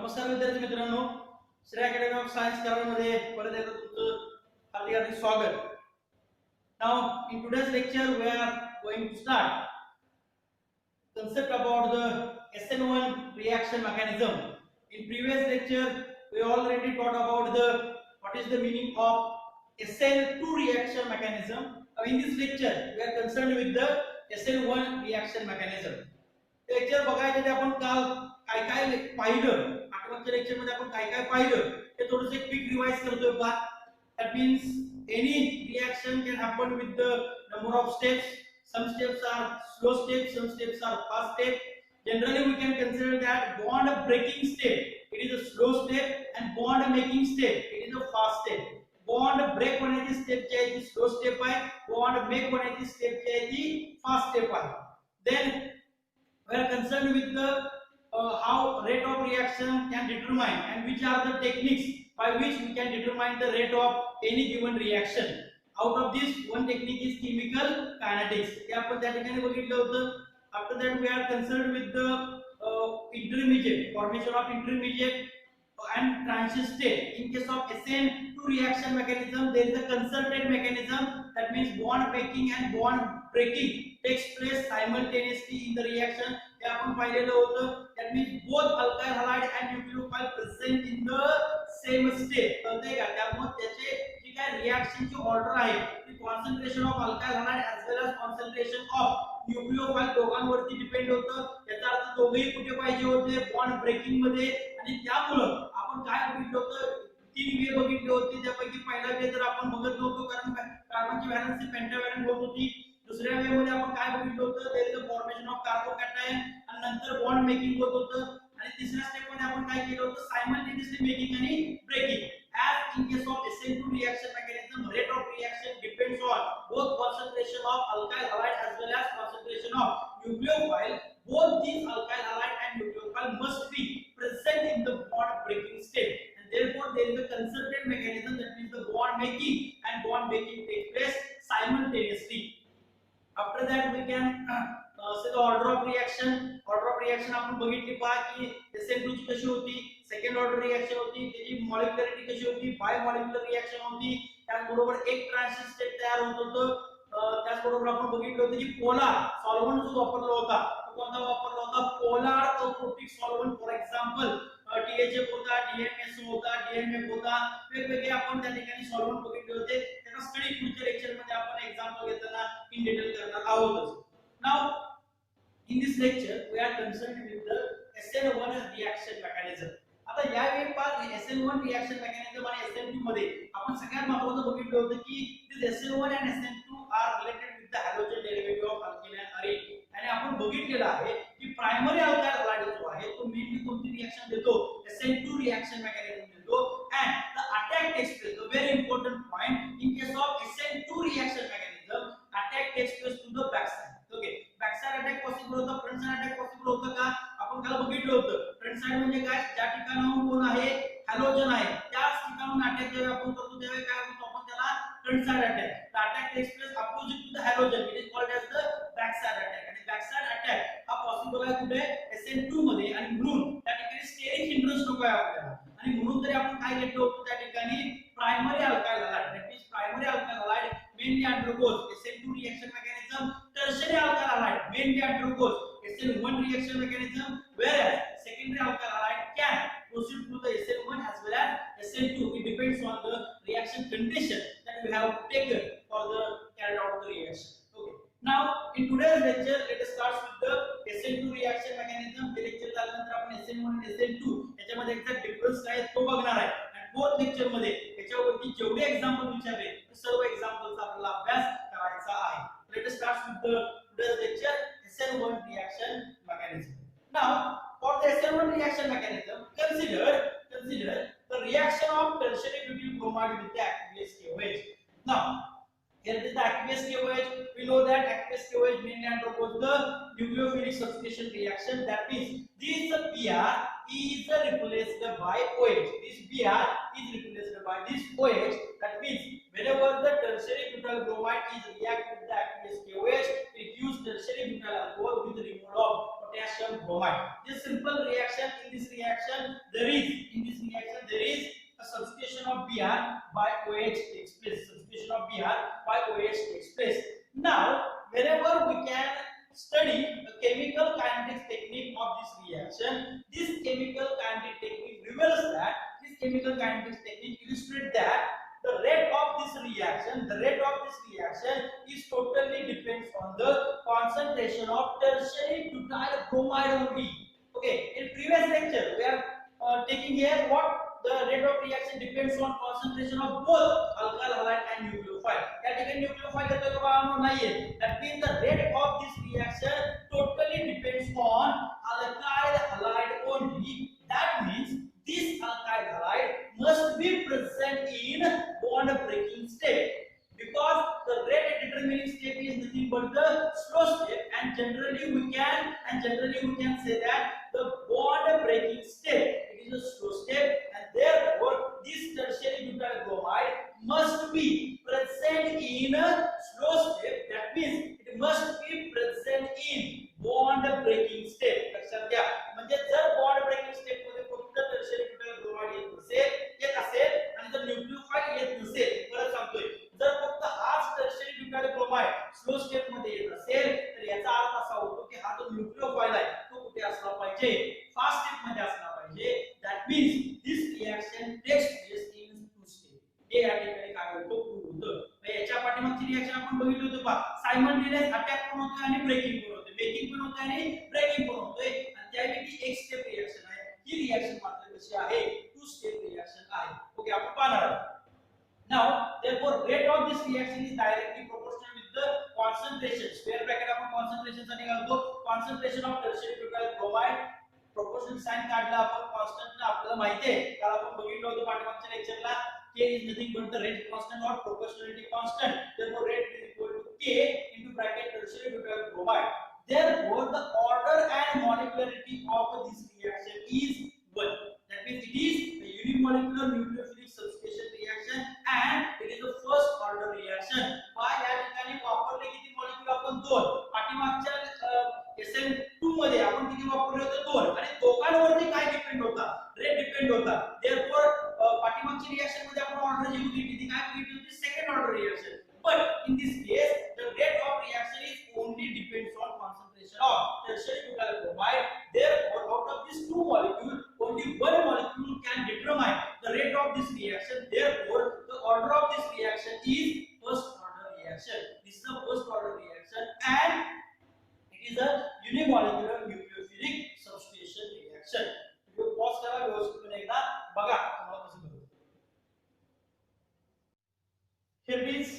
नमस्कार विद्यार्थी मित्रांनो, श्री अकॅडमी ऑफ सायन्स कराडमध्ये परत एकदा तुमचं हार्दिक हार्दिक स्वागत. Now in today's lecture we are going to start concept about the SN1 reaction mechanism. In previous lecture we already taught about the what is the meaning of SN2 reaction mechanism. In this lecture we are concerned with the SN1 reaction mechanism. Lecture बघायचे ते आपण काल काय काय पाहिलं, आठवणच्या lecture मध्ये आपण काय काय पाहिलं ते थोडंसं क्विक रिवाइज करतोय पहा. That means any reaction can happen with the number of steps. Some steps are slow steps, some steps are fast steps. Generally we can consider that bond breaking step it is a slow step and bond making step it is a fast step. Bond break होण्याची step जी आहे ती slow step आहे, bond make होण्याची step जी आहे ती fast step आहे. Then we are concerned with the how rate of reaction can determine and which are the techniques by which we can determine the rate of any given reaction. Out of this one technique is chemical kinetics. हे आपण त्या ठिकाणी बघितलं होतं. After that we are concerned with the intermediate formation of intermediate and transition state. In case of SN2 reaction mechanism there is a concerted mechanism, that means bond making and bond breaking takes place simultaneously in the reaction. हे आपण पाहिलेलं होतं. That means both alkyl halide and nucleophile present in the same state. कळतंय का? त्यामुळे त्याचे जी काय रिएक्शनची order आहे ती concentration of alkyl halide as well as concentration of nucleophile दोघांवरती डिपेंड होतं. याचा अर्थ दोघेही कुठे पाहिजे होते? बॉन्ड ब्रेकिंग मध्ये. आणि त्यामुळे आपण काय बघितलं होतं, तीन वे बघितले होते. त्यापैकी पहिला वे तर आपण बघत नव्हतो कारण कार्बनची व्हॅलेन्सी पेंटाव्हॅलेंट होत होती. दुसऱ्या वे मध्ये आपण काय बघितलं होतं, there is a formation of carbocation आणि नंतर बॉन्ड मेकिंग होत होतं. आणि तिसऱ्या स्टेप मध्ये आपण काय केलं होतं, सायमल्टेनियसली मेकिंग आणि breaking. as in case of SN2 reaction mechanism, rate of reaction depends on both concentration of alkyl halide as well as concentration of nucleophile. Both these alkyl halide and nucleophile must be present in the bond breaking state, and therefore there is a concerted mechanism, that means the bond making and bond breaking take place simultaneously. After that we can say the order of reaction. Order of reaction आपण बघितली पहा की SN2 ची कशी होती, second order reaction होती, त्याची मॉलिक्युलरिटी कशी होती, बाय मॉलिक्युलर रिएक्शन होती. त्याचबरोबर एक ट्रान्झिशन स्टेट तयार होत होतं. त्याचबरोबर आपण बघितलं होतं की पोलार सॉल्व्हंट जो वापरला होता तो कोणता वापरला होता, polar aprotic solvent. For example THF होता, DMSO होता, DMF होता, वेगवेगळे आपण त्या ठिकाणी सॉल्व्हंट बघितले होते. त्याचा स्टडी पुढच्या लेक्चर मध्ये आपण एक्झाम्पल घेताना इन डिटेल करणार आहोत. Now in this lecture we are concerned with the SN1 reaction mechanism. आता या वेळी पार SN1 reaction mechanism आणि SN2 मध्ये आपण सगळ्यात महत्त्वाचं बघितलं होतं की this SN1 and SN2 are related with the halogen derivative of alkene and arene. आणि आपण बघितलेलं आहे की प्रायमरी अल्काइल हालाइड जो आहे तो मेनली कोणती रिएक्शन देतो, SN2 reaction mechanism देतो. and the attack takes place, a very important point, in case of SN2 reaction mechanism attack takes place to the backside. Okay, back side attack possible होतं, front side attack possible होतं का? आपण काल बघितलं होतं. Front side म्हणजे काय, ज्या ठिकाणाहून कोण आहे, हॅलोजन आहे, त्याच ठिकाणाहून अटॅक जेव्हा आपण करतो तेव्हा काय होतं, आपण त्याला front side attack. The attack takes place opposite to the halogen, it is called as the back side attack. आणि बॅक साइड अटॅक हा पॉसिबल आहे कुठे, SN2 मध्ये. आणि म्हणून त्या ठिकाणी स्टेरिक हिंड्रन्स नको आहे आपल्याला. आणि म्हणून तरी आपण काय घेतलं होतं त्या ठिकाणी, primary alkyl halide. That means primary alkyl halide mainly undergoes SN2 reaction mechanism. Tertiary alkyl halide mainly undergoes SN1 reaction mechanism, whereas secondary alkyl halide can proceed through the SN1 as well as SN2. It depends on the reaction condition that we have taken for the carried out the reaction. Okay, now in today's lecture let us start with the SN2 reaction mechanism. The lecture झाल्यानंतर आपण SN1 आणि SN2 याच्यामध्ये exact difference काय तो बघणार आहे. Fourth lecture मध्ये त्याच्यावरती जेवढे एक्झाम्पल विचारले ते सर्व एक्झाम्पलचा आपल्याला अभ्यास करायचा आहे. Let us start with the today's lecture SN1 reaction mechanism. Now for the SN1 reaction mechanism, consider the reaction of tertiary butyl bromide with the aqueous KOH. Now here it is the aqueous KOH. We know that aqueous KOH mainly undergoes the nucleophilic substitution reaction. That means this Br is replaced by OH. This Br is replaced by this OH. That means whenever the tertiary butyl bromide is react with the aqueous KOH, it gives tertiary butyl alcohol with removal of potassium bromide. This simple reaction, in this reaction there is a substitution of Br by OH takes place. Substitution of Br by OH takes place. Now, whenever we can study the chemical kinetics technique of this reaction, this chemical kinetic technique reveals that this chemical kinetics technique illustrates that the rate of this reaction is totally depends on the concentration of tertiary butyl bromide only. Okay, in previous lecture we are taking here what the rate of reaction depends on concentration of both alkyl halide and nucleophile. या ठिकाणी nucleophile येतोय का बाळांनो? नाहीये. That means the rate of this reaction totally depends on alkyl halide only. That means this alkyl halide must be present in bond breaking state, because the rate determining step is nothing but the slow step, and generally we can say that the bond breaking step, it is a slow step, and therefore this tertiary butyl bromide must be present in a slow step. That means it must be present in bond breaking step. लक्षात घ्या, म्हणजे जर bond breaking step मध्ये फक्त tertiary butyl bromide येत असेल आणि जर न्यूक्लिओफाइल येत नसेल, परत सांगतोय, जर फक्त हाच tertiary butyl bromide slow step मध्ये येत असेल तर याचा अर्थ असा होतो की हा जो न्यूक्लिओफाइल आहे तो कुठे असला पाहिजे? फास्ट स्टेप मध्ये असला पाहिजे. That means this reaction takes place in two step. हे या ठिकाणी काय होतं? प्रूव्ह होतं. मग याच्या पाठीमागची रिएक्शन आपण बघितलं होतं पहा, सायमल्टेनियस अटॅक पण होतोय आणि ब्रेकिंग पण होतोय, मेकिंग पण होतोय आणि ब्रेकिंग पण होतोय, आणि त्यापैकी एक स्टेप रिएक्शन आहे. ही रिएक्शन मात्र कशी आहे? टू स्टेप रिएक्शन आहे. ओके, आपण पाहणार आहोत. Now, therefore, rate of this reaction is directly proportional with the concentration. Square bracket आपण concentration साठी घालतो. Concentration of tertiary butyl bromide. Proportional sign काढला आपण. Constant ना आपल्याला माहिती आहे, कारण आपण बघितलं होतं पाठीमागच्या लेक्चरला. K is nothing but the rate constant or proportionality constant. Therefore, rate is equal to K into bracket tertiary butyl bromide. Therefore, the order and molecularity of this reaction is 1. That means it is a unimolecular nucleophilic substitution reaction and it is a first order reaction. पहा या ठिकाणी वापरले किती molecule आपण? 2. पाठीमागच्या SN2 मध्ये आपण किती वापरले होते? 2. आणि दोघांवरती काय डिपेंड होता? रेट डिपेंड होता. Therefore, पाठीमागच्या रिएक्शन मध्ये आपण ऑर्डर जी बघितली ती काय बघितली होती? Second order reaction. But in this case, the rate of reaction is only depends on concentration of tertiary butyl bromide. Therefore, out of these two molecules, only one molecule can determine the rate of this reaction. Therefore, the order of this reaction is first order reaction. This is a first order reaction, and it is a unimolecular nucleophilic substitution reaction. You pause करा, व्यवस्थितपणे एकदा बघा तुम्हाला कसं करू. Here it is.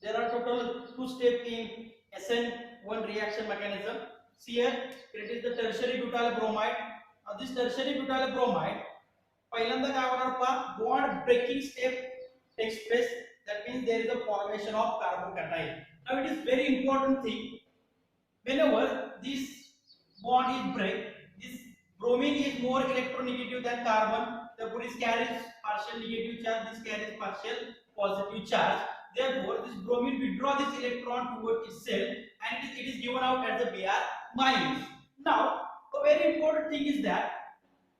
There are total 2 steps in SN1 reaction mechanism. See here, it is the tertiary butyl bromide. This tertiary butyl bromide, पहिल्यांदा काय होणार पहा, bond breaking step takes place. That means there is a formation of carbocation. Now it is very important thing. Whenever this bond is break, this bromine is more electronegative than carbon. Therefore, it carries partial negative charge. This carries partial positive charge. Therefore, this bromine withdraw this electron towards itself and it is given out as a Br minus. Now, a very important thing is that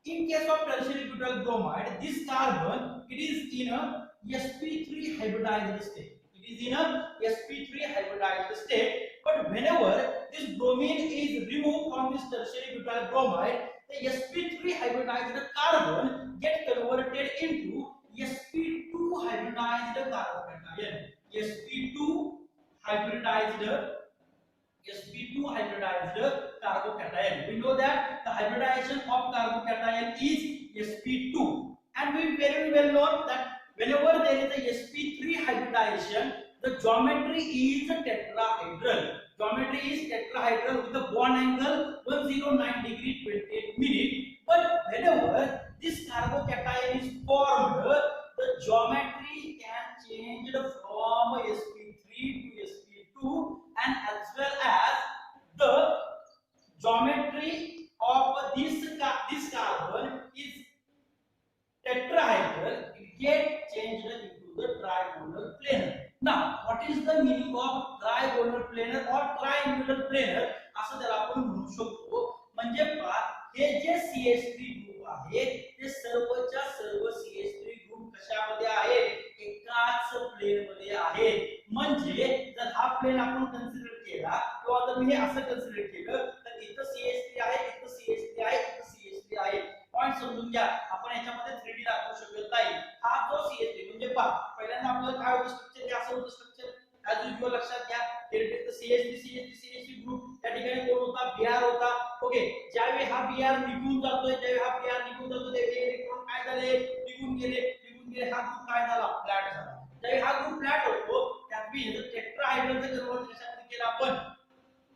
in case of tertiary butyl bromide, this carbon, it is in a sp3 hybridized state. It is in a sp3 hybridized state. But whenever this bromine is removed from this tertiary butyl bromide, the sp3 hybridized carbon get converted into sp2 hybridized carbocation. sp2 hybridized carbocation. We know that the hybridization of carbocation is sp2, and we very well know that whenever there is a sp3 hybridization, the geometry is tetrahedral. Geometry is tetrahedral with the bond angle 109 degree 28 minute. But whenever this carbocation is formed, the geometry can change from sp3 to sp2, and as well as the geometry of this carbon is tetrahedral. It gets changed into the trigonal planar. Now, what is the meaning of trigonal planar or triangular planar? असं त्याला आपण म्हणू शकतो. हे जे CH3 group आहेत ते सर्वच्या सर्व CH3 ग्रुप कशामध्ये आहेत एकाच प्लेन मध्ये आहेत म्हणजे जर हा प्लेन आपण कन्सिडर केला किंवा जर मी हे असं कन्सिडर केलं तर इथं CH3 आहे इथं CH3 आहे इथं CH3 आहे पॉइंट समजून घ्या आपण याच्यामध्ये 3D दाखवू शकत नाही हा जो CH3 म्हणजे पहा पहिल्यांदा आपल्याला काय होतं स्ट्रक्चर हे असं होतं स्ट्रक्चर ऍज युजुअल लक्षात घ्या CH3 ग्रुप त्या ठिकाणी कोण होता Br होता ओके ज्यावेळी हा Br निघून जातोय ज्यावेळी हा Br निघून जातो त्यावेळी इलेक्ट्रॉन काय झाले निघून गेले हा ग्रुप काय झाला फ्लॅट झाला ज्यावेळी हा ग्रुप फ्लॅट होतो त्यात बी हे टेट्राहायड्रलचं कन्वर्जन कशामध्ये केलं आपण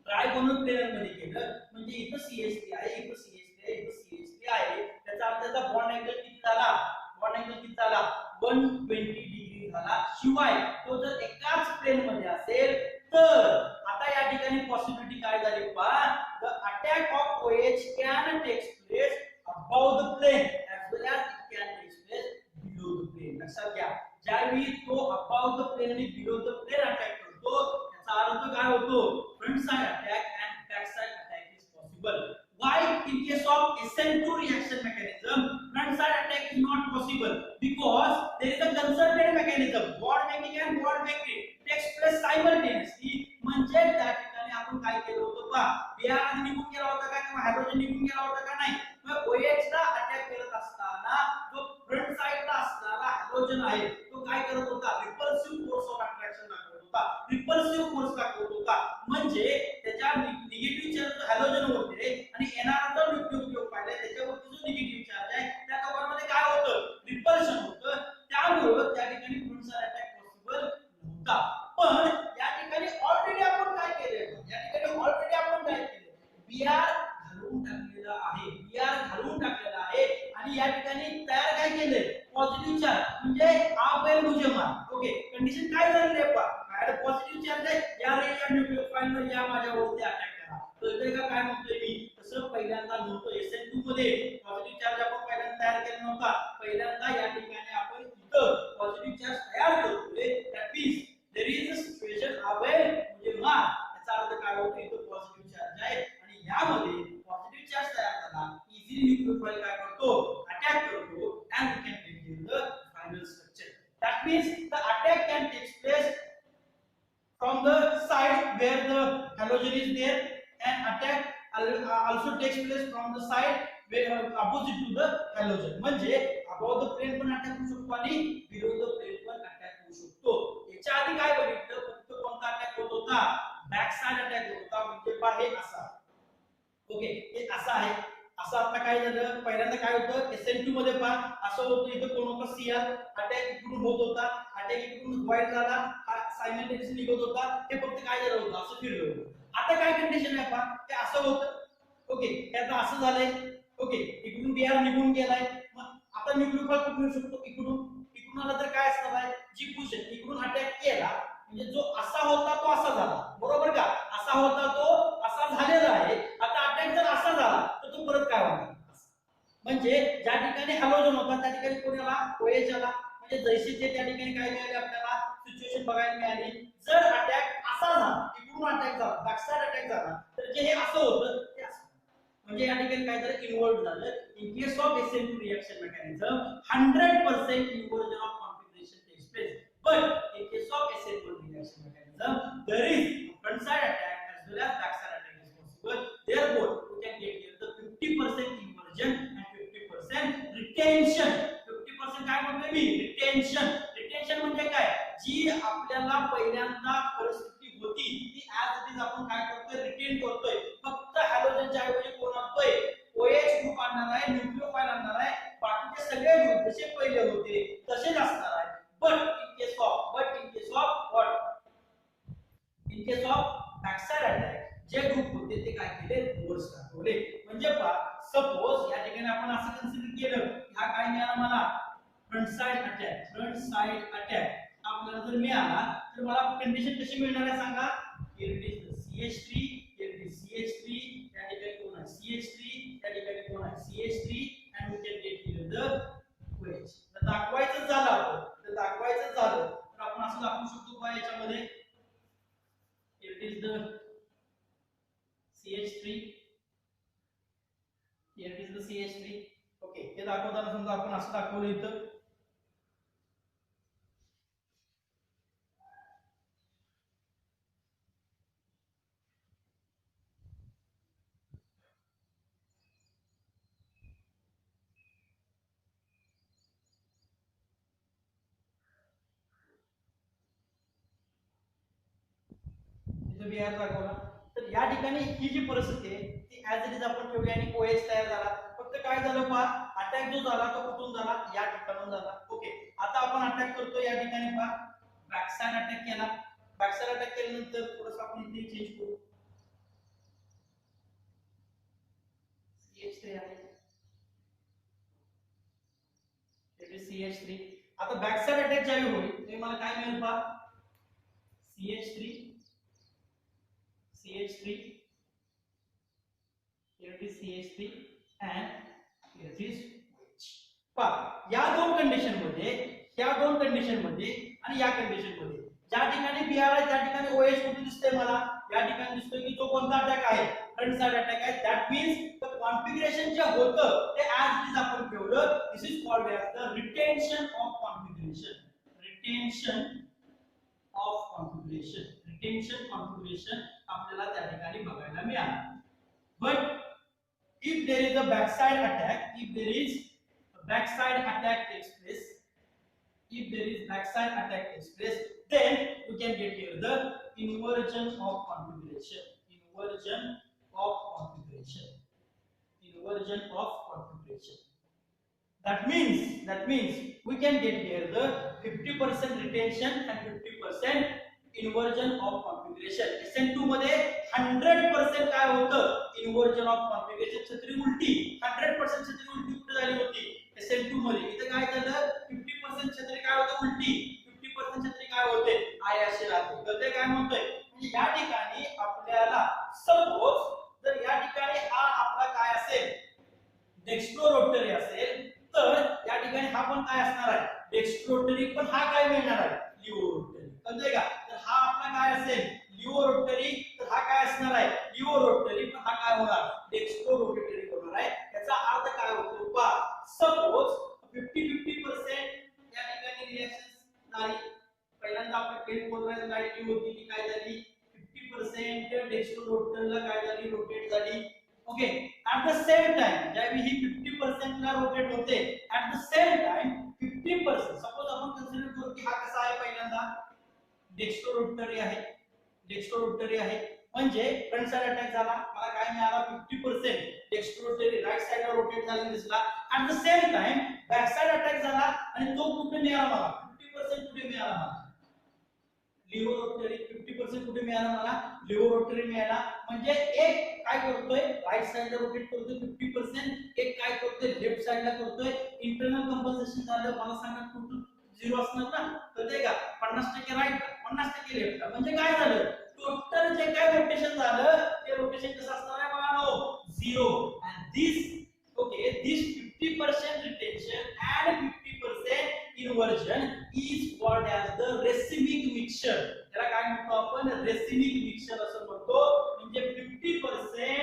ट्रायगोनल प्लेन मध्ये केलं म्हणजे इथं CH3 आहे इथं CH3 आहे इथं CH3 आहे त्याचा अर्थ त्याचा बॉन्ड अँगल किती झाला बॉन्ड अँगल किती झाला 120 डिग्री झाला शिवाय तो जर एकाच प्लेन मध्ये असेल तर आता या ठिकाणी पॉसिबिलिटी काय झाली पहा the attack of OH can takes place above the plane as well as it can takes place below the plane लक्षात घ्या ज्यावेळी तो अबव द प्लेन आणि बिलो द प्लेन अटॅक करतो त्याचा अर्थ काय होतो front side attack and backside attack is possible. Why in case of SN2 reaction mechanism, front side attack is not possible because there is a concerted mechanism. Bond making and bond breaking takes place simultaneously. म्हणजे त्या ठिकाणी आपण काय केलं होतं पहा Br आधी निघून गेला होता का किंवा हायड्रोजन निघून गेला होता का नाही मग OH ला अटॅक करत असताना जो फ्रंट साइडला असणारा हायड्रोजन आहे तो काय करत होता रिपल्सिव्ह फोर्स ऑफ अट्रॅक्शन दाखवत होता रिपल्सिव्ह फोर्स दाखवत होता म्हणजे त्याच्या निगेटिव्ह चार्ज हॅलोजन होते आणि येणारा जो न्यूक्लिओफिल पाहिला त्याच्यावरती जो निगेटिव्ह चार्ज आहे त्या कव्हरमध्ये काय होतं रिपल्शन होतं त्यामुळे त्या ठिकाणी फ्रंट साइड अटॅक पॉसिबल नव्हता पण या ठिकाणी ऑलरेडी आपण काय केले या ठिकाणी ऑलरेडी आपण काय केले Br घालून टाकलेला आहे Br घालून टाकलेला आहे आणि या ठिकाणी तयार काय केले पॉझिटिव्ह चार्ज म्हणजे आवेल उजेमार ओके कंडिशन काय झाली आहे पहा ऍड पॉझिटिव्ह चार्ज आहे या रेडियल न्यूक्लिओफाइल या माझ्यावरती अटॅक करा कळतंय का काय म्हणतोय मी तसं पहिल्यांदा नव्हतं SN2 मध्ये पॉझिटिव्ह चार्ज आपण पहिल्यांदा तयार केला नव्हता पहिल्यांदा या ठिकाणी आपण इथं पॉझिटिव्ह चार्ज तयार करतोय that means there is a situation अवेल उजेमार याचा अर्थ काय होतो इथं पॉझिटिव्ह चार्ज आहे आणि यामध्ये पॉझिटिव्ह चार्ज तयार झाला इझिली न्यूक्लिओफाइल काय करतो अटॅक करतो and we can reveal the final structure that means the attack can take place from the side where the halogen is there and attack also takes place from the side where opposite to the halogen म्हणजे above the plane पण attack होऊ शकतो आणि below the plane पण attack होऊ शकतो याच्या आधी काय बघितलं फक्त कोणता अटॅक होत होता बॅक साइड अटॅक होत होता म्हणजे पहा हे असा ओके हे असा आहे असं आता काय झालं पहिल्यांदा काय होतं SN2 मध्ये पहा असं होतं इथं कोण होता Cr अटॅक इकडून होत होता अटॅक इकडून व्हाईट झाला हा सायमल्टेनियसली निघत होता हे फक्त काय झालं होतं असं फिरलं होतं आता काय कंडिशन आहे पहा ते असं होतं ओके हे आता असं झालंय ओके इकडून Br निघून गेलाय मग आता न्यूक्लिओफाइल कुठून येऊ शकतो इकडून आला तर काय असणार आहे जी पोझिशन इकडून अटॅक केला म्हणजे जो असा होता तो असा झाला बरोबर का असा होता तो असा झालेला आहे आता अटॅक जर असा झाला तर तो परत काय होणार म्हणजे ज्या ठिकाणी हॅलोजन होता त्या ठिकाणी कोणी आला OH आला म्हणजे जैसे त्या ठिकाणी काय मिळाले आपल्याला सिच्युएशन बघायला मिळाली जर अटॅक असा झाला इकडून अटॅक झाला बॅकसाइड अटॅक झाला तर जे हे असं होतं ते असं म्हणजे या ठिकाणी काय झालं इन्व्हर्ट झालं in case of SN2 reaction mechanism 100% inversion of configuration takes place but in case of SN1 reaction mechanism there is front side attack as well as back side attack is possible therefore we can get here the 50% inversion and 50% retention 50% काय म्हणतोय मी retention म्हणजे काय जी आपल्याला पहिल्यांदा परिस्थिती होती ती as it is आपण काय करतोय रिटेन करतोय फक्त हॅलोजनच्या ऐवजी कोण आणतोय OH ग्रुप आणणार आहे न्यूक्लिओफाइल आणणार आहे बाकीचे सगळे ग्रुप जसे पहिले होते तसेच असणार आहे but in case of what in case of backside attack जे ग्रुप होते ते काय केले रिव्हर्स दाखवले म्हणजे पहा सपोज या ठिकाणी आपण असं कन्सिडर केलं हा काय मिळाला मला फ्रंट साइड अटॅक आपल्याला जर मिळाला तर मला कंडिशन कशी मिळणार आहे सांगा here it is CH3 here it is CH3 या ठिकाणी कोण आहे CH3 या ठिकाणी कोण आहे CH3 and we can get here the OH तर दाखवायचं झालं तर आपण असं दाखवू शकतो का याच्यामध्ये here it is the CH3 here दाखवताना समजा आपण असं दाखवलं इथं, इथं बिहार दाखवला. तर या ठिकाणी ही जी परिस्थिती आहे ती ऍज इट इज आपण ठेवली आणि ओएस तयार झाला. फक्त काय झालं पहा, अटॅक जो झाला तो कुठून झाला, या ठिकाणून झाला. ओके, आता आपण अटॅक करतो या ठिकाणी पहा, बॅक साइड अटॅक केला. बॅक साइड अटॅक केल्यानंतर थोडंसं आपण इथे चेंज करू, CH3 आहे, CH3. आता बॅक साइड अटॅक ज्यावेळी होईल ते मला काय मिळेल पहा, CH3 CH3, here it is CH3 and here it is OH. पहा या दोन कंडिशन मध्ये, या दोन कंडिशन मध्ये आणि या कंडिशन मध्ये ज्या ठिकाणी Br आहे त्या ठिकाणी OH कुठे दिसतंय मला, या ठिकाणी दिसतोय की तो कोणता अटॅक आहे, फ्रंट साइड अटॅक आहे. दॅट मीन्स द कॉन्फिगरेशन जे होतं ते ऍज इट इज आपण ठेवलं. This is called as the retention of configuration. Retention of configuration, retention configuration आपल्याला त्या ठिकाणी बघायला मिळालं. But if there is a backside attack, if there is a backside attack takes place, if there is backside attack takes place, then we can get here the inversion of configuration, inversion of configuration, inversion of configuration. That means we can get here the 50% retention and 50% inversion of configuration. SN2 मध्ये 100% काय होतं, inversion of configuration. छत्री उलटी 100% छत्री उलटी कुठे झाली होती, SN2 मध्ये. इथे काय झालं, 50% छत्री काय होतं उलटी, 50% छत्री काय होते आय असे राहते. तर ते काय म्हणतोय, म्हणजे या ठिकाणी आपल्याला सपोज जर या ठिकाणी हा आपला काय असेल, डेक्स्ट्रो रोटरी असेल, तर या ठिकाणी हा पण काय असणार आहे, डेक्स्ट्रो रोटरी, पण हा काय मिळणार आहे, लिव्हो रोटरी. कळतंय का? तर हा आपला काय असेल, लिव्हो रोटरी, तर हा काय असणार आहे, लिव्हो रोटरी, पण हा काय होणार, डेक्स्ट्रो रोटरी होणार आहे. याचा अर्थ काय होतो पहा, सपोज 50-50% या ठिकाणी रिएक्शन झाली. पहिल्यांदा आपण प्लेन पोलराइज लाईट होती ती काय झाली, 50% डेक्स्ट्रो रोटरीला काय झाली, रोटेट झाली. Okay, at the same time ज्यावेळी ही 50% ला रोटेट होते, at the same time 50%, suppose आपण कन्सिडर करू की हा कसा आहे, पहिल्यांदा डेक्स्ट्रो रोटरी आहे, डेक्स्ट्रो रोटरी आहे, म्हणजे फ्रंट साइड अटॅक झाला, मला काय मिळाला, 50% डेक्स्ट्रो रोटरी राइट साइडला रोटेट झालेला दिसला. at the same time back side attack झाला आणि तो कुठे मिळाला मला, 50% कुठे मिळाला मला, लिव्हो रोटरी. 50% कुठे मिळाला मला, लिव्हो रोटरी मिळाला. म्हणजे एक काय करतोय, राइट साइडला रोटेट करतोय 50%, एक काय करतोय, लेफ्ट साइडला करतोय. इंटरनल कंपन्सेशन झालं, मला सांगा टोटल 0 असणार ना, कळतंय का, 50% राइट 50% लेफ्ट. म्हणजे काय झालं, टोटल जे काय रोटेशन झालं ते रोटेशन कसं असणार आहे बघा, 0. and this 50% retention and 50% inversion is called as the racemic mixture. त्याला काय म्हणतो आपण, रेसिमिक मिक्सचर असं म्हणतो. म्हणजे 50%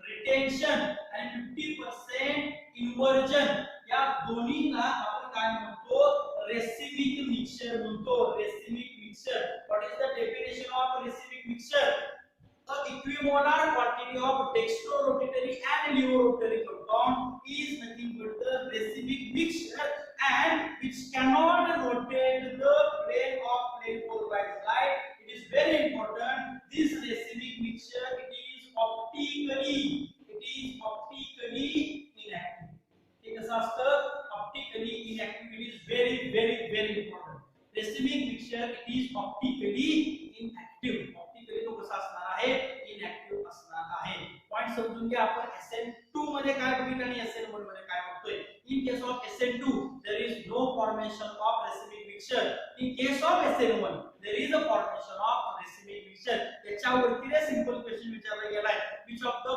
रिटेन्शन आणि 50% इन्व्हर्जन या दोन्हीला आपण काय म्हणतो, रेसिमिक मिक्सचर म्हणतो. Racemic mixture. What is the definition of racemic mixture? A equimolar quantity of dextro-rotatory and levo-rotatory compound is nothing but the racemic mixture, and which cannot rotate the plane of plane polarized light. It is very important. This racemic mixture it is optically inactive. हे कसं असतं, optically inactive. It is very important. Racemic mixture it is optically inactive. तो कसा असणार आहे, इनएक्टिव्ह असणार आहे. Point समजून घ्या. आपण SN2 मध्ये काय बघितलं आणि SN1 मध्ये काय बघतोय. In case of SN2 there is no formation of racemic mixture. In case of SN1 there is a formation of racemic mixture. याच्यावरती रे सिंपल क्वेश्चन विचारला गेलाय, which of the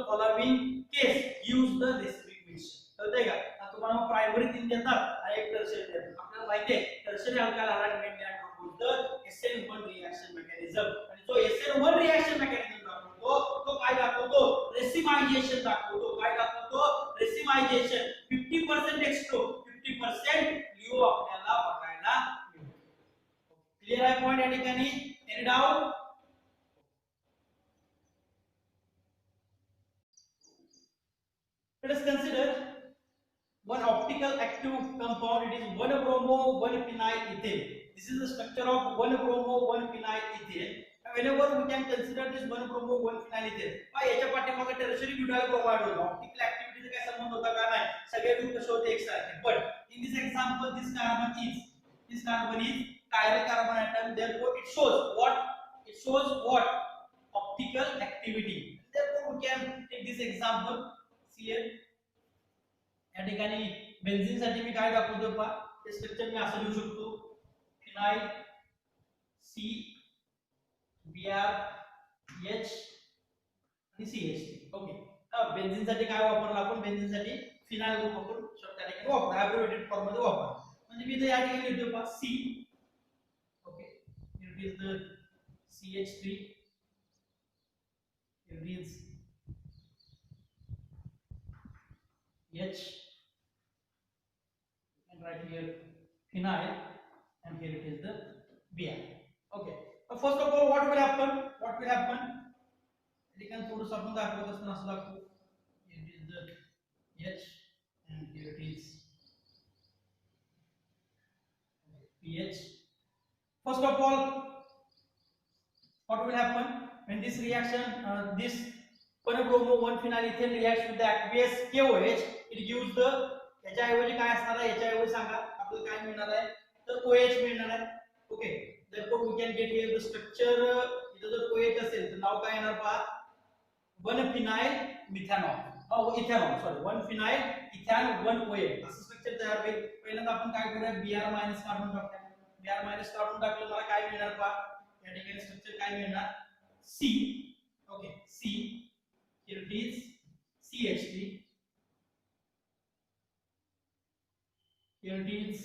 following case use the racemic mixture. कळतंय का? आता तुम्हाला primary 3 देतात आणि एक टर्शियरी देतात. आपल्याला माहिती आहे tertiary alkyl hydride main SN1 reaction mechanism. आणि जो SN1 रिएक्शन मेकॅनिझम दाखवतो तो काय दाखवतो, रेसिमायझेशन दाखवतो. काय दाखवतो, Let us consider one optical active compound. It is 1-bromo 1-phenyl ethane. This is the structure of 1-bromo 1-phenyl ethane. Whenever we can consider this 1-bromo 1-phenyl ethane, याच्या पाठीमागे tertiary butyl bromide होता. Optical activity चा काय संबंध होता का नाही? सगळे ग्रुप कसे होते एकसारखे. But in this example, this carbon is chiral carbon atom. Therefore, it shows what optical activity. Therefore, we can take this example. Here या ठिकाणी बेन्झीन साठी मी काय दाखवतो पहा, ते स्ट्रक्चर मी असं लिहू शकतो, फिनाइल सी Br H आणि CH3. ओके, बेन्झीन साठी काय वापरला आपण? बेन्झीन साठी फिनाइल ग्रुप आपण त्या ठिकाणी वापरला, ॲब्रिव्हिएटेड फॉर्म मध्ये वापरला. म्हणजे मी इथे या ठिकाणी लिहितो पहा C. Okay, it is the CH3, it is H, and right here phenyl, and here it is the Br. Okay, first of all, what will happen? You can थोडं आपण दाखवत असताना असं दाखवू, it is the H and here it is pH. First of all, what will happen when this reaction, this 1-bromo 1-phenyl ethane reacts with the aqueous KOH? It gives the, याच्या ऐवजी काय असणार आहे? याच्या ऐवजी सांगा आपल्याला काय मिळणार आहे? तर OH मिळणार आहे. Okay, therefore we can get here the structure. इथे जर OH असेल तर नाव काय येणार पहा, 1-phenyl methanol. Ethanol, sorry, 1-phenyl ethane 1-OH असं स्ट्रक्चर तयार होईल. पहिल्यांदा आपण काय करूया, Br- काढून टाकूया. Br- काढून टाकलं मला काय मिळणार पहा, या ठिकाणी स्ट्रक्चर काय मिळणार, C. Okay, C, here it is CH3, here it is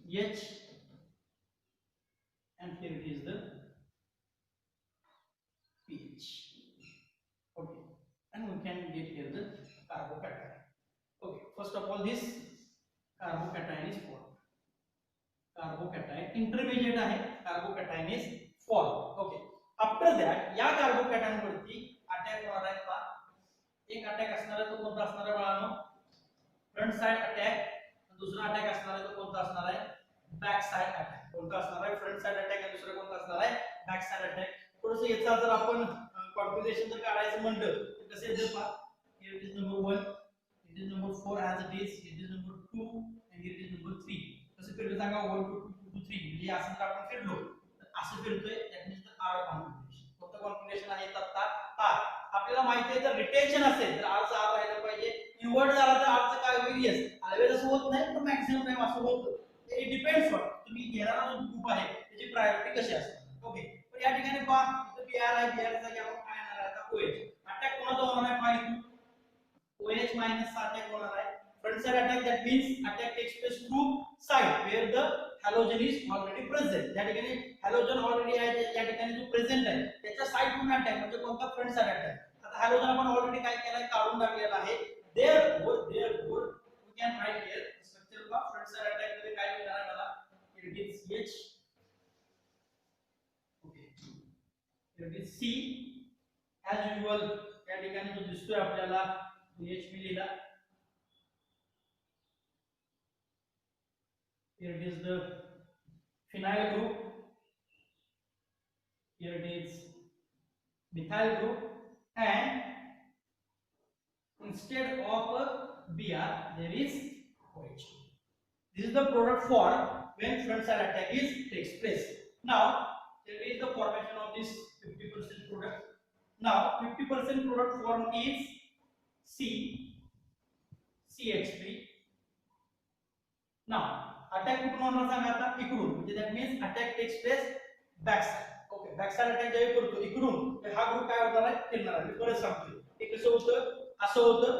H, and here it is the pH. Okay, and we can get here the carbocation. Okay, first of all, this carbocation is formed. Carbocation intermediate आहे, carbocation is formed. Okay, after that या carbocation वरती attack होणार आहे पहा. एक attack असणार आहे, तो कोणता असणार आहे बाळांनो? Front side attack. दुसरा अटॅक असणार आहे, तो कोणता असणार आहे? Back side attack. कोणता असणार आहे? Front side attack. आणि दुसरा कोणता असणार आहे? Back side attack. थोडंसं याचा जर आपण कॉन्फिगरेशन जर काढायचं म्हणलं तर कसे येते पहा, here it is number 1, it is number 4 as it is number 2, and here it is number 3. कसं फिरलं सांगा, 1 2 2 2 3. म्हणजे असं जर आपण फिरलो तर असं फिरतोय, that means the R configuration. कोणतं कॉन्फिगरेशन आहे आता? आर. आपल्याला माहिती आहे जर रिटेन्शन असेल तर आर चा आर राहायला पाहिजे. इन्व्हर्ट झाला तर आर चा काय होईल? यस. ऑलवेज असं होत नाही, पण मॅक्सिमम टाइम असं होतं. इट डिपेंड्स ऑन तुम्ही घेणारा जो ग्रुप आहे त्याची प्रायोरिटी कशी असते. ओके, पण या ठिकाणी पहा, इथं Br आहे, Br चा आपण काय येणार आहे आता? OH. अटॅक कोणाचा होणार आहे पहा, इथून OH मायनस चा अटॅक होणार आहे. Front side attack, that means attack takes place through side where the halogen is already present. त्या ठिकाणी हॅलोजन ऑलरेडी आहे, या ठिकाणी जो प्रेझेंट आहे त्याच्या साइडवरून अटॅक, म्हणजे कोणता? Front side attack. आता हॅलोजन आपण ऑलरेडी काय केलाय? काढून टाकलेला आहे. therefore we can write here structure of front side attack मध्ये काय मिळणार आहे मला? It is H. Okay, it is C as usual. या ठिकाणी जो दिसतोय आपल्याला H लिहिला. Here it is the phenyl group, here it is methyl group, and instead of Br there is OH. This is the product formed when front side attack takes place. Now there is the formation of this 50% product. Now 50% product formed is CH3. Now attack कुठून होणार सांगा आता? इकडून. म्हणजे that means attack takes place back side. Okay, back side attack जेव्हा करतो इकडून, तर हा ग्रुप काय होणार आहे? फिरणार आहे. मी परत सांगतोय, हे कसं होतं? असं होतं,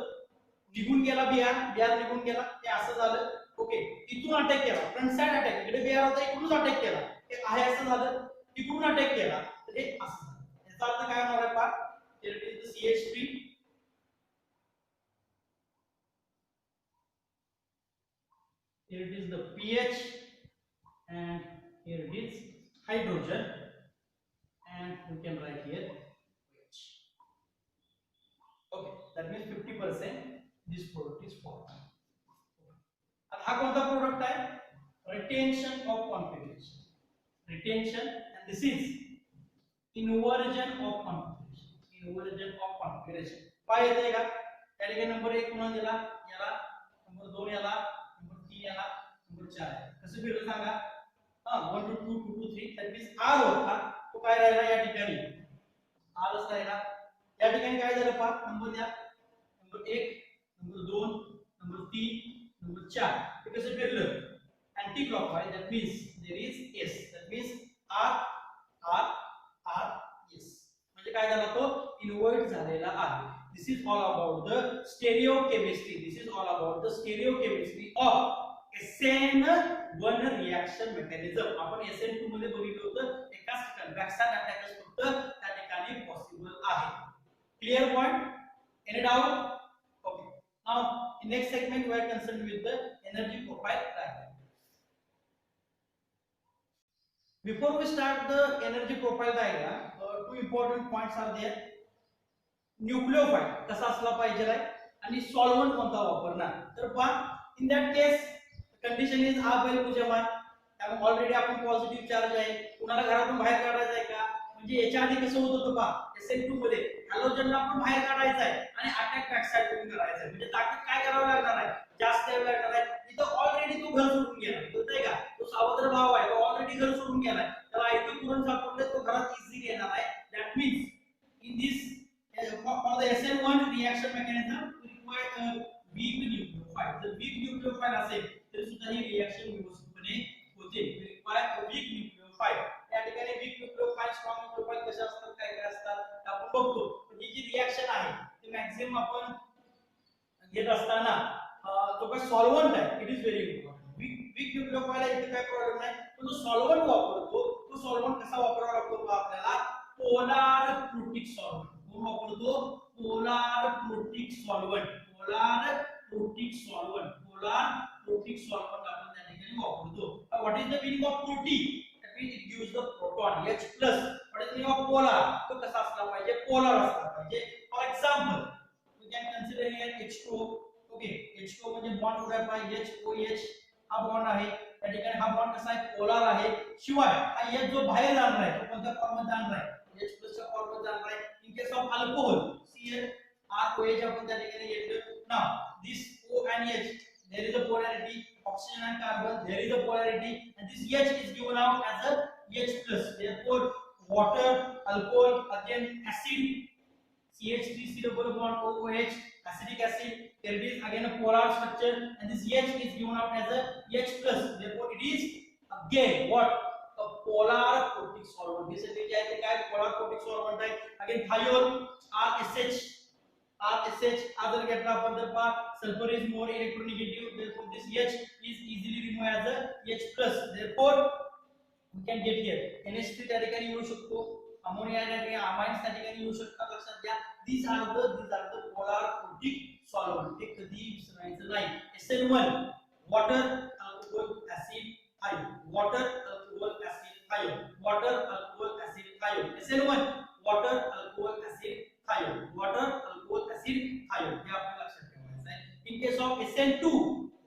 निघून गेला Br निघून गेला, हे असं झालं. ओके, इथून अटॅक केला, फ्रंट साइड अटॅक. इकडे Br होता, इकडूनच अटॅक केला, हे आहे असं झालं. इकडून अटॅक केला तर हे असं झालं. याचा अर्थ काय होणार आहे पहा, here it is the CH3, here it is the pH, and here it is hydrogen, and we can write here OH. Okay, that means 50%. This product is formed. आता हा कोणता प्रोडक्ट आहे? Retention of configuration. Retention and this is inversion of configuration. Inversion of configuration. काय येते का? त्या ठिकाणी number 1 कोणाला दिला? याला. नंबर 2 याला. नंबर 3 याला. नंबर 4 आहे. कसं फिरलं सांगा? 1 to 2 2 to 3 that means r होता तो काय राहिला या ठिकाणी? r च राहिला. या ठिकाणी काय झालं पहा नंबर द्या. नंबर 1 नंबर 2 नंबर 3 नंबर 4 हे कसं फिरलं? Anti clockwise that means there is s that means r r r s म्हणजे काय झाला तो इन्व्हर्ट झालेला आहे. This is all about the stereochemistry. This is all about the stereochemistry of SN1 reaction mechanism. आपण SN2 मध्ये बघितलं होतं एकाच ठिकाणी बॅकसाइड अटॅकर्स फक्त त्या ठिकाणी पॉसिबल आहे. Clear point? Any doubt? Okay. Now in next segment we are concerned with the energy profile diagram. Before we start the energy profile diagram, two important points are there. Nucleophile कसा असला पाहिजे आणि solvent कोणता वापरणार. तर पहा in that case condition is हा बैल पूजमान. त्यामुळे ऑलरेडी आपण पॉझिटिव्ह चार्ज आहे. कुणाला घरातून बाहेर काढायचं आहे का? म्हणजे याच्या आधी कसं होत होतं पहा SN2 मध्ये हॅलोजनला आपण बाहेर काढायचं आहे आणि अटॅक बॅक साइड करून करायचं आहे. म्हणजे ताकद काय करावं लागणार आहे? जास्त द्यावं लागणार आहे. इथं ऑलरेडी तो घर सोडून गेला. कळतंय का? तो सावत्र भाव आहे. तो ऑलरेडी घर सोडून गेलाय. त्याला इथं पुरण सापडले तो घरात इझिली येणार आहे. That means in this for the SN1 reaction mechanism we require a weak nucleophile. The weak nucleophile असेल तरी सुद्धा ही रिएक्शन व्यवस्थितपणे होते. We require a weak nucleophile. या ठिकाणी weak nucleophile strong nucleophile कशा असतात काय काय असतात आपण बघतो. पण ही जी रिएक्शन आहे ती मॅक्सिमम आपण घेत असताना तो काय सॉल्व्हंट आहे. It is very important. weak nucleophile इथे काय प्रॉब्लेम नाही पण जो सॉल्व्हंट वापरतो तो सॉल्व्हंट कसा वापरावा लागतो आपल्याला? पोलार प्रोटिक सॉल्व्हंट वापरतो. Polar protic solvent. Polar protic solvent. Polar protic solvent आपण त्या ठिकाणी वापरतो. What is the meaning of protic? That means it gives the proton H+. What is the meaning of polar? तो कसा असला पाहिजे? Polar असला पाहिजे. For example we can consider here H2O. Okay H2O म्हणजे बॉन्ड कुठे आहे? HOH हा बॉन्ड आहे. त्या ठिकाणी हा बॉन्ड कसा आहे? पोलार आहे. शिवाय हा H जो बाहेर जाणार आहे तो कोणत्या फॉर्म मध्ये जाणार आहे? H+ च्या फॉर्म मध्ये जाणार आहे. In case of alcohol, ClROH आपण त्या ठिकाणी घेतलं. Now this O and H, there is a polarity. Oxygen and carbon, there is a polarity, and this H is given out as a H+. Therefore, water, alcohol, again acid, CH3 double bond OOH, acidic acid. There is again a polar structure, and this H is given out as a H+. Therefore, it is again what? A polar protic solvent. Basically क्या है? क्या polar protic solvent है? Again thiol RSH. Other घेतला आपण तर पहा sulfur is more electronegative. Therefore this H is easily removed as a H+. Therefore we can get here NH3 त्या ठिकाणी येऊ शकतो. अमोनिया त्या ठिकाणी अमाइन्स त्या ठिकाणी येऊ शकतात. लक्षात घ्या. These are the polar protic solvent. हे कधी विसरायचं नाही. SN1 water alcohol acid thiol. Water alcohol acid thiol. Water alcohol acid thiol. SN1 water alcohol acid thiol. Water alcohol acid thiol. हे आपल्याला लक्षात ठेवायचं आहे. In case of SN2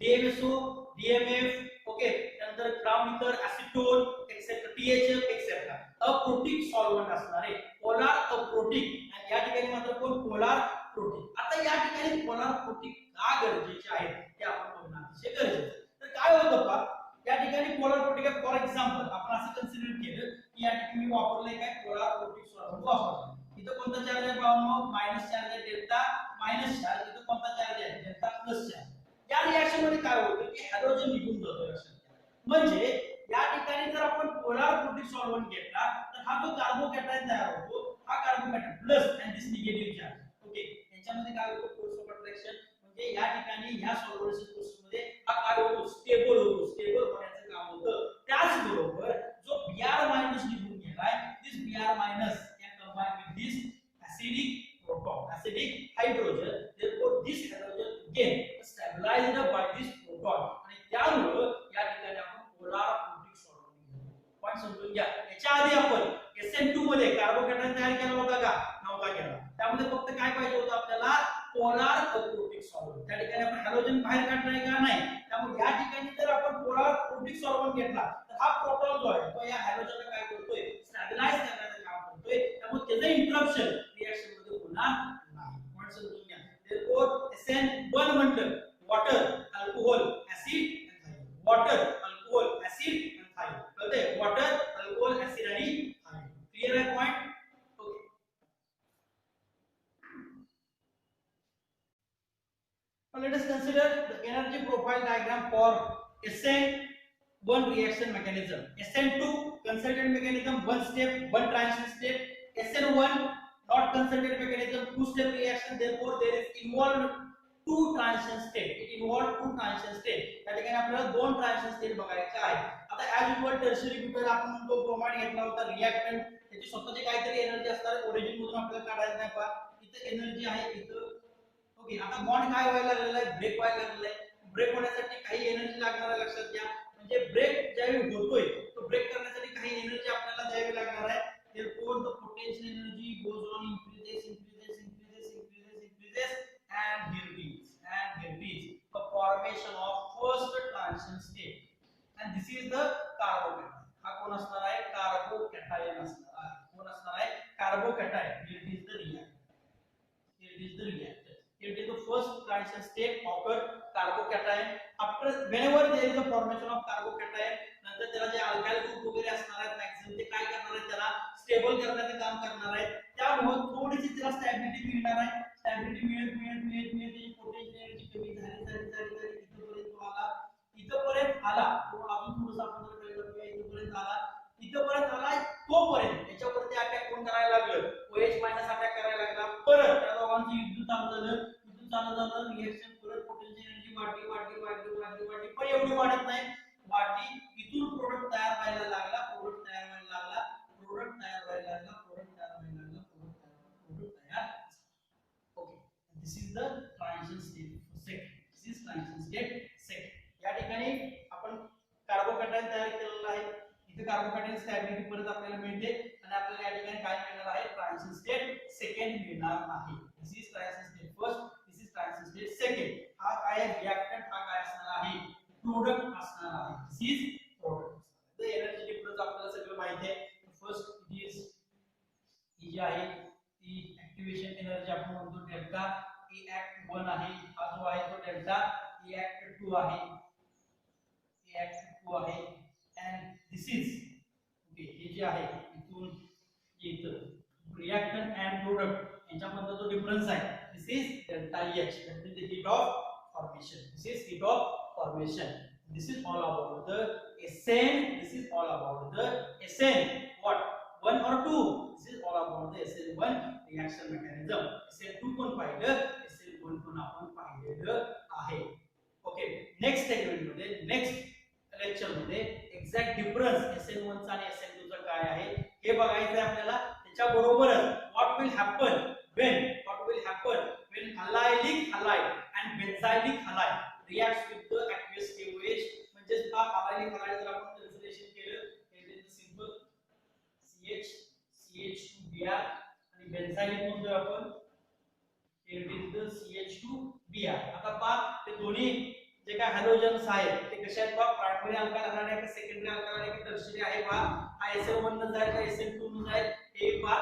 DMSO DMF okay नंतर ground इथर acetone etcetera THF etcetera aprotic solvent असणारे polar aprotic आणि या ठिकाणी मात्र कोण? Polar protic. आता या ठिकाणी पोलार प्रोटिक का गरजेचे आहेत ते आपण बघणं अतिशय गरजेचं आहे. तर काय होतं पहा या ठिकाणी पोलार प्रोटिक फॉर एक्झाम्पल आपण असं कन्सिडर केलं की या ठिकाणी मी वापरले काय? पोलार प्रोटिक सॉल्व्हंट वापरले. इथं कोणता चार्ज आहे पाहून? मायनस चार्ज आहे डेल्टा मायनस चार्ज. इथं कोणता चार्ज आहे? Delta plus charge. या रिएक्शन मध्ये काय होतं की हॅलोजन निघून जातो. म्हणजे या ठिकाणी जर आपण पोलार प्रोटिक सॉल्व्हंट घेतला तर हा जो कार्बोकॅटायन तयार होतो हा carbocation plus and this negative charge. Okay याच्यामध्ये काय होतं? Force of attraction. म्हणजे या ठिकाणी ह्या सॉल्व्हंट प्रोसेस मध्ये हा काय होतो? स्टेबल होतो. स्टेबल होण्याचं काम होतं. त्याचबरोबर जो Br- निघून गेलाय दिस Br- can combine with this acidic proton acidic hydrogen. Therefore this hydrogen again stabilized by this proton आणि त्यामुळे या ठिकाणी आपण पोलार प्रोटिक सॉल्व्हंट घेतो. पॉइंट समजून घ्या. याच्या आधी आपण SN2 मध्ये कार्बोकॅटायन तयार केला होता का? नव्हता केला. त्यामध्ये फक्त काय पाहिजे होतं आपल्याला? Polar protic solvent. त्या बाहेर काढणार का नाही. त्यामुळे या ठिकाणी जर आपण पोलार प्रोटिक सॉल्व्हंट घेतला तर हा प्रोटॉन जो आहे तो या हॅलोजनला काय करतोय, स्टॅबिलाइज करण्याचं काम करतोय. त्यामुळे त्याचं इंटरप्शन रिएक्शन मध्ये होणार नाही. पॉइंट समजून घ्या. therefore SN1 म्हटलं वॉटर, अल्कोहोल, ऍसिड आणि थायरोइड. वॉटर, अल्कोहोल, ऍसिड आणि थायरोइड. कळतंय? वॉटर, अल्कोहोल, ऍसिड आणि थायरोइड. क्लियर आहे point? Okay. Now let us consider the energy profile diagram for SN1 reaction mechanism. SN2 concerted mechanism, one step, one transition step. SN1 not concerted mechanism, two step reaction. Therefore there is involved two transition step. It involved two transition step. त्या ठिकाणी आपल्याला दोन transition step बघायचे आहे. आता as usual tertiary butyl आपण म्हणतो bromide घेतला होता रिएक्टंट, त्याची स्वतःची काहीतरी एनर्जी असणार, ओरिजिन मधून आपल्याला काढायचं नाही. पहा इथे एनर्जी आहे, इथं ओके. आता बॉन्ड काय व्हायला लागलेला आहे, ब्रेक व्हायला लागलेला आहे. ब्रेक होण्यासाठी काही एनर्जी लागणार आहे, लक्षात घ्या. म्हणजे ब्रेक ज्यावेळी होतोय तो ब्रेक करण्यासाठी काही एनर्जी आपल्याला द्यावी लागणार आहे. therefore the potential energy goes on increases and here it is the formation of first transition state and this is the carbocation. हा कोण असणार आहे, कार्बोकॅटायन असणार आहे. कोण असणार आहे, carbocation. here it is the reactant. It is the first transition state occur carbocation. After whenever there is a formation of carbocation, नंतर त्याला जे अल्काइल ग्रुप वगैरे असणार आहेत मॅक्सिमम ते काय करणार आहेत, त्याला स्टेबल करण्याचे काम करणार आहेत. त्यामुळे थोडीशी त्याला स्टॅबिलिटी मिळणार आहे. स्टॅबिलिटी मिळत त्याची पोटेन्शियल एनर्जी कमी झाली इथपर्यंत आला. तो अजून थोडंसं आपण जर काही करूया, इथपर्यंत आला तोपर्यंत याच्यावरती अटॅक कोण करायला लागलं, OH मायनस अटॅक करायला लागला. परत त्या दोघांचं युद्ध चालू झालं, रिएक्शन परत पोटेन्शियल एनर्जी वाढली पण एवढी वाढत नाही, वाढली. इथून प्रोडक्ट तयार व्हायला लागला. Okay. This is the transition state second. या ठिकाणी आपण कार्बोकॅटायन तयार केलेला आहे. इथे कार्बोकॅटायन स्टॅबिलिटी परत आपल्याला मिळते आणि आपल्याला या ठिकाणी काय मिळणार आहे, ट्रान्झिशन स्टेट सेकंड मिळणार आहे. This is transition state first, this is transition state second. हा काय रिएक्टंट, हा काय असणार आहे, प्रोडक्ट असणार आहे. This is product. The energy difference आपल्याला सगळं माहिती आहे. फर्स्ट इज ही जी आहे ती ऍक्टिव्हेशन एनर्जी आपण म्हणतो डेल्टा. E act 1 आहे, हा जो आहे तो डेल्टा. E act 2 आहे, and this is ओके. हे जे आहे इथून इथं रिएक्टंट अँड प्रोडक्ट यांच्यामध्ये जो डिफरन्स आहे, this is delta H. that is the heat of formation. This is all about the SN. What, 1 or 2? This is all about the SN1 reaction mechanism. SN2 पण पाहिलं, SN1 पण आपण पाहिलेलं आहे. Okay. Next segment मध्ये, next lecture मध्ये exact difference SN1 चा आणि SN2 चा काय आहे हे बघायचं आहे आपल्याला. त्याच्याबरोबरच what will happen when allylic halide and benzylic halide reacts with the aqueous KOH. म्हणजे हा allylic halide जर आपण कन्सिडरेशन केलं, it is simple CH2Br आणि बेन्झाइलिक म्हणतो आपण, it is the CH2Br. आता पहा ते दोन्ही जे काय हॅलोजन्स आहेत ते कशा आहेत पहा, प्रायमरी अल्काइल आहे का सेकंडरी अल्काइल आहे का टर्शियरी आहे पहा. हा SN1 न जाईल का SN2 न जाईल हे पहा.